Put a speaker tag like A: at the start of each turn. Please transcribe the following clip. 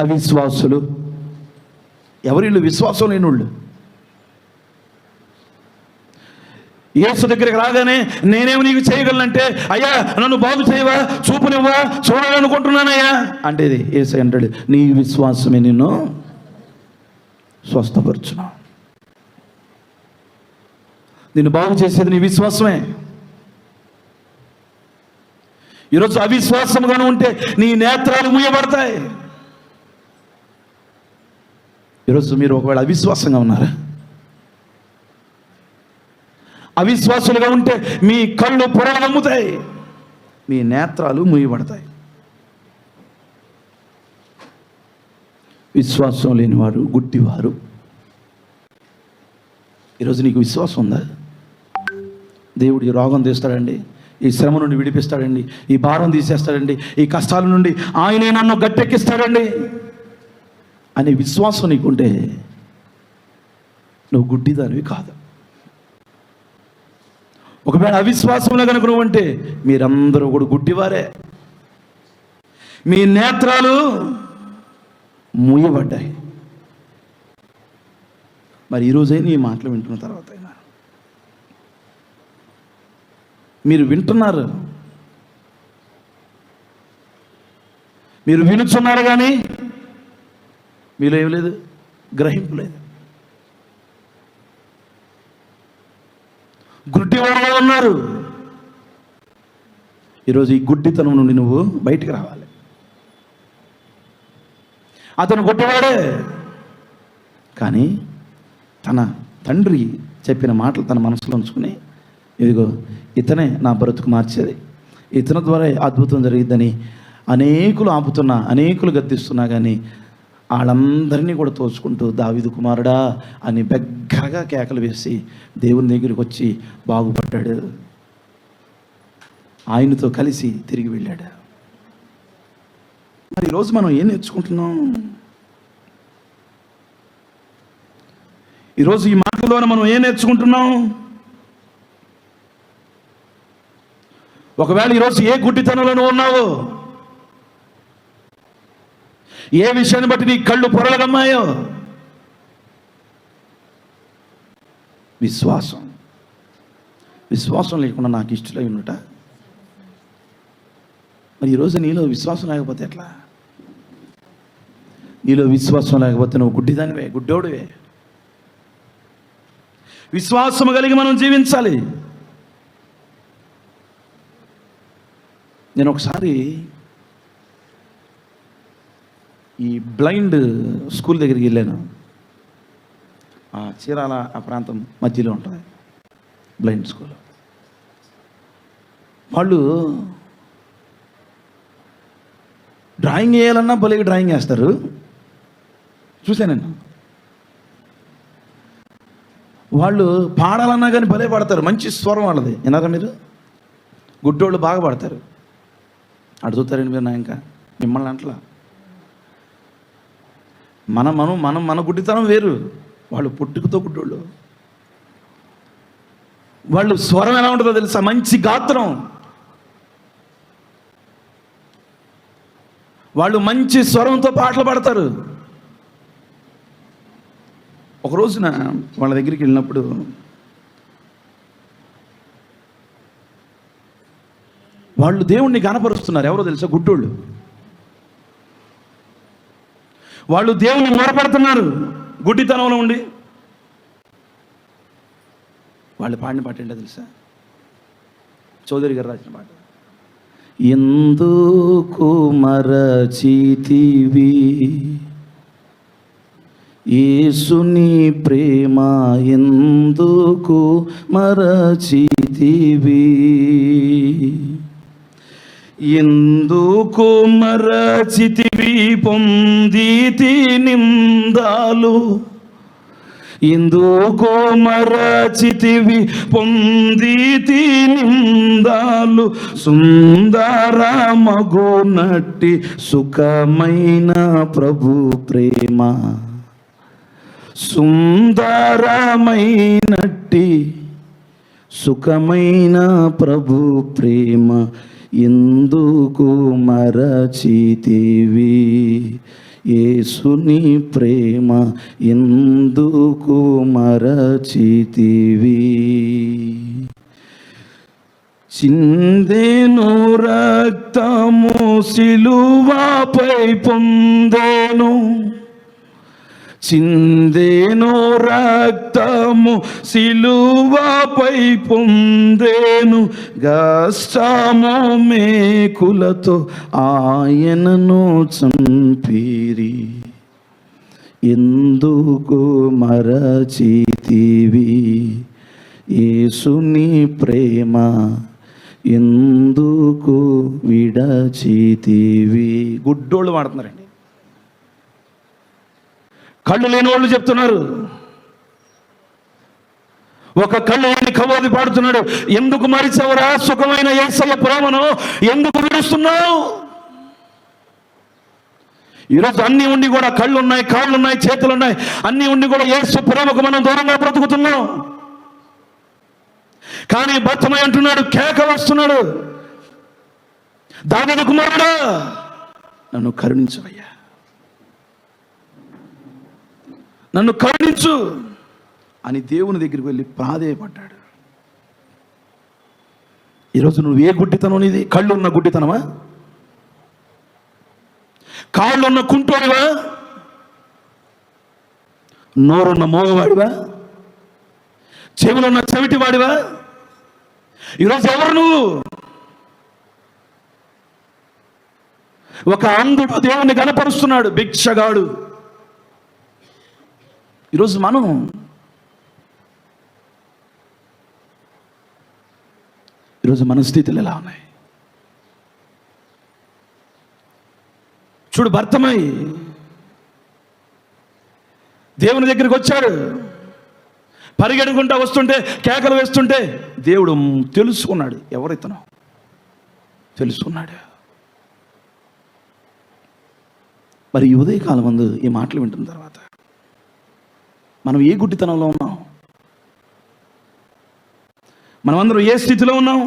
A: అవిశ్వాసులు. ఎవరిళ్ళు? విశ్వాసం లేని వాళ్ళు. యేసు దగ్గరికి రాగానే నేనేమి నీకు చేయగలనంటే, అయ్యా నన్ను బాగు చేయవా, చూపునివ్వా, చూడాలనుకుంటున్నానయ్యా అంటే యేసు అంటాడు, నీ విశ్వాసమే నిన్ను స్వస్థపరచును. నిన్ను బాగు చేసేది నీ విశ్వాసమే. ఈరోజు అవిశ్వాసంగానే ఉంటే నీ నేత్రాలు మూయబడతాయి. ఈరోజు మీరు ఒకవేళ అవిశ్వాసంగా ఉన్నారా? అవిశ్వాసులుగా ఉంటే మీ కళ్ళు పొరలు నమ్ముతాయి, మీ నేత్రాలు మూయబడతాయి. విశ్వాసం లేనివారు గుడ్డివారు. ఈరోజు నీకు విశ్వాసం ఉందా? దేవుడు ఈ రోగం తీస్తాడండి, ఈ శ్రమ నుండి విడిపిస్తాడండి, ఈ భారం తీసేస్తాడండి, ఈ కష్టాల నుండి ఆయనే నన్ను గట్టెక్కిస్తాడండి అనే విశ్వాసం నీకుంటే నువ్వు గుడ్డిదానివి కాదు. ఒకవేళ అవిశ్వాసంలో కనుక నువ్వు అంటే మీరందరూ కూడా గుడ్డివారే. మీ నేత్రాలు మూయబడ్డాయి. మరి ఈరోజైనా ఈ మాటలు వింటున్న తర్వాత అయినా మీరు వింటున్నారు, మీరు వినుచున్నారు, కానీ మీలో ఏం లేదు, గ్రహింపు లేదు. గుడ్డివారుగా ఉన్నారు. ఈరోజు ఈ గుడ్డితనం నుండి నువ్వు బయటికి రావాలి. అతను గుడ్డివాడే, కానీ తన తండ్రి చెప్పిన మాటలు తన మనసులో ఉంచుకుని, ఇదిగో ఇతనే నా బ్రతుకు మార్చేది, ఇతని ద్వారా అద్భుతం జరిగిద్దని అనేకులు ఆపుతున్నా, అనేకులు గద్దిస్తున్నా, కానీ వాళ్ళందరినీ కూడా తోచుకుంటూ దావీదు కుమారుడా అని బెగ్గరగా కేకలు వేసి దేవుని దగ్గరికి వచ్చి బాగుపడ్డాడు. ఆయనతో కలిసి తిరిగి వెళ్ళాడు. మరి ఈరోజు మనం ఏం నేర్చుకుంటున్నాం? ఈరోజు ఈ మాటల మనం ఏం నేర్చుకుంటున్నాం? ఒకవేళ ఈరోజు ఏ గుడ్డితనంలో నువ్వు ఉన్నావో, ఏ విషయాన్ని బట్టి నీ కళ్ళు పొరలగమ్మాయో, విశ్వాసం లేకుండా నాకు ఇష్టలై ఉన్నట. మరి ఈరోజు నీలో విశ్వాసం లేకపోతే ఎట్లా? నీలో విశ్వాసం లేకపోతే నువ్వు గుడ్డిదానివే, గుడ్డోడివే. విశ్వాసం కలిగి మనం జీవించాలి. నేను ఒకసారి ఈ బ్లైండ్ స్కూల్ దగ్గరికి వెళ్ళాను. చీరాల ఆ ప్రాంతం మధ్యలో ఉంటుంది బ్లైండ్ స్కూల్. వాళ్ళు డ్రాయింగ్ వేయాలన్నా భలేగా డ్రాయింగ్ వేస్తారు. చూశాను. వాళ్ళు పాడాలన్నా కానీ భలే పాడతారు, మంచి స్వరం వాళ్ళది. విన్నారా మీరు? గుడ్డోళ్ళు బాగా పాడతారు. అడుగుతారండి మీరు, నా ఇంకా మిమ్మల్ని అంటలా. మన గుడ్డితనం వేరు, వాళ్ళు పుట్టుకతో గుడ్డోళ్ళు. వాళ్ళు స్వరం ఎలా ఉంటుందో తెలుసా? మంచి గాత్రం. వాళ్ళు మంచి స్వరంతో పాటలు పాడతారు. ఒక రోజున వాళ్ళ దగ్గరికి వెళ్ళినప్పుడు వాళ్ళు దేవుణ్ణి కనపరుస్తున్నారు. ఎవరో తెలుసా? గుడ్డోళ్ళు. వాళ్ళు దేవుని మొరపెడుతున్నారు గుడ్డితనంలో ఉండి. వాళ్ళు పాడిన పాట ఏంటో తెలుసా? చౌదరి గారు రాసిన పాట. ఎందుకు మరచితివి యేసుని ప్రేమ, ఎందుకు మరచితివి, ఎందుకు మరచితివి పొందితి నిందాలు, ఎందుకు మరచితివి పొందితి నిందాలు, సుందర మగునట్టి సుఖమైన ప్రభు ప్రేమ, సుందరమైనట్టి సుఖమైన ప్రభు ప్రేమ, ఎందుకు మరచితివి, యేసుని ప్రేమ ఎందుకు మరచితివి? చిందెను రక్తము సిలువపై పొందెను, చిందెను రక్తము సిలువపై పొందెను, కష్టము మేకులతో ఆయనను చంపిరి, ఎందుకు మరచితివి? యేసుని ప్రేమ ఎందుకు విడచితివి? గుడ్డోళ్ళు వాడుతున్నారండి, కళ్ళు లేని వాళ్ళు చెప్తున్నారు. ఒక కళ్ళు లేని కవాది పాడుతున్నాడు, ఎందుకు మరిచవరా సుఖమైన యేసయ్య ప్రేమను ఎందుకు విడుస్తున్నావు? ఈరోజు అన్నీ ఉండి కూడా, కళ్ళు ఉన్నాయి, కాళ్ళు ఉన్నాయి, చేతులు ఉన్నాయి, అన్నీ ఉండి కూడా యేసు ప్రేమకు మనం దూరంగా బ్రతుకుతున్నాం. కానీ బర్తమై అంటున్నాడు, కేక వస్తున్నాడు, దావీదు కుమారుడా నన్ను కరుణించవయ్యా, నన్ను కరుణించు అని దేవుని దగ్గరికి వెళ్ళి ప్రాధేయపడ్డాడు. ఈరోజు నువ్వు ఏ గుడ్డితనం నీది? కళ్ళు ఉన్న గుడ్డితనమా? కాళ్ళు ఉన్న కుంటోడివా? నోరున్న మోగవాడివా? చెవులున్న చెవిటివాడివా? ఈరోజు ఎవరు నువ్వు? ఒక అంధుడు దేవుని గణపరుస్తున్నాడు, భిక్షగాడు. ఈరోజు మన స్థితులు ఎలా ఉన్నాయి చూడు. భర్తమై దేవుని దగ్గరికి వచ్చాడు, పరిగెడుకుంటా వస్తుంటే, కేకలు వేస్తుంటే దేవుడు తెలుసుకున్నాడు ఎవరితనో, తెలుసుకున్నాడు. మరి ఈ ఉదయకాలం ముందు ఈ మాటలు వింటున్న తర్వాత మనం ఏ గుడ్డితనంలో ఉన్నాం? మనమందరం ఏ స్థితిలో ఉన్నాం?